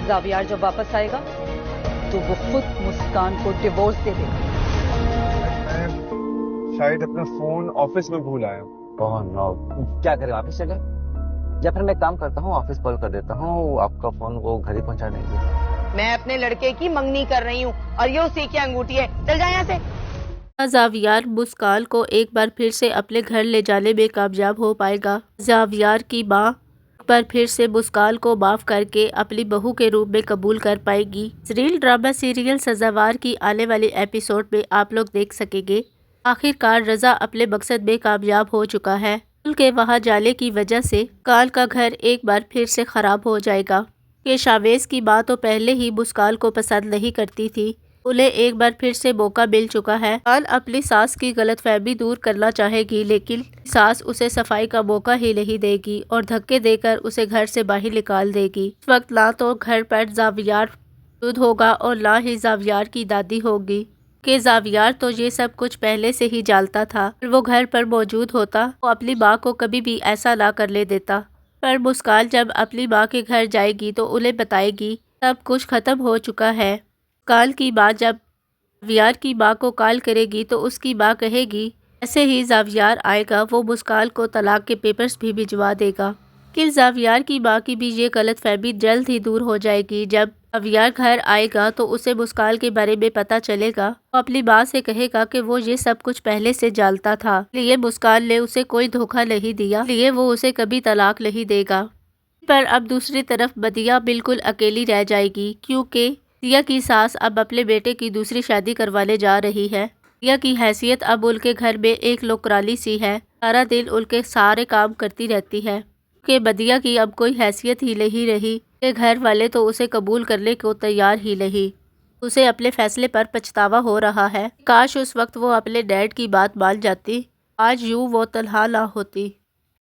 जावियार जब वापस आएगा तो वो खुद मुस्कान को डिवोर्स दे देगा। मैं शायद अपना फोन ऑफिस में भूल आया। ओह नो, क्या करें, ऑफिस चले? या फिर मैं काम करता हूँ, ऑफिस कॉल कर देता हूँ, आपका फोन वो घर ही पहुँचा देंगे। मैं अपने लड़के की मंगनी कर रही हूँ और ये उसी की अंगूठी है। चल जा यहाँ से। जावियार मुस्कान को एक बार फिर से अपने घर ले जाने में कामयाब हो पाएगा। जावियार की माँ पर फिर से मुस्कान को माफ करके अपनी बहू के रूप में कबूल कर पाएगी। रील ड्रामा सीरियल सजावार की आने वाली एपिसोड में आप लोग देख सकेंगे आखिरकार रजा अपने मकसद में कामयाब हो चुका है। उनके वहां जाने की वजह से काल का घर एक बार फिर से खराब हो जाएगा कि शावेज की माँ तो पहले ही मुस्कान को पसंद नहीं करती थी, उन्हें एक बार फिर से मौका मिल चुका है। काल अपनी सास की गलतफहमी दूर करना चाहेगी लेकिन सास उसे सफाई का मौका ही नहीं देगी और धक्के देकर उसे घर से बाहर निकाल देगी। इस वक्त ना तो घर पर जावियार मौजूद होगा और ना ही जावियार की दादी होगी कि जावियार तो ये सब कुछ पहले से ही जानता था। वो घर पर मौजूद होता वो अपनी माँ को कभी भी ऐसा ना कर ले देता। पर मुस्कान जब अपनी माँ के घर जाएगी तो उन्हें बताएगी सब कुछ खत्म हो चुका है। काल की माँ जब जावियार की माँ को कॉल करेगी तो उसकी माँ कहेगी ऐसे ही जावियार आएगा वो मुस्कान को तलाक के पेपर्स भी भिजवा देगा। कि जावियार की माँ की भी ये गलतफहमी जल्द ही दूर हो जाएगी। जब जावियार घर आएगा तो उसे मुस्कान के बारे में पता चलेगा। वो अपनी माँ से कहेगा कि वो ये सब कुछ पहले से जानता था, इसलिए मुस्कान ने उसे कोई धोखा नहीं दिया, इसलिए वो उसे कभी तलाक नहीं देगा। पर अब दूसरी तरफ बदिया बिल्कुल अकेली रह जाएगी क्योंकि दिया की सास अब अपने बेटे की दूसरी शादी करवाने जा रही है। दिया की हैसियत अब उनके घर में एक नौकरानी सी है, सारा दिन उनके सारे काम करती रहती है कि बदिया की अब कोई हैसियत ही नहीं रही कि घर वाले तो उसे कबूल करने को तैयार ही नहीं। उसे अपने फैसले पर पछतावा हो रहा है। काश उस वक्त वो अपने डैड की बात मान जाती, आज यूं वो तन्हा ना होती।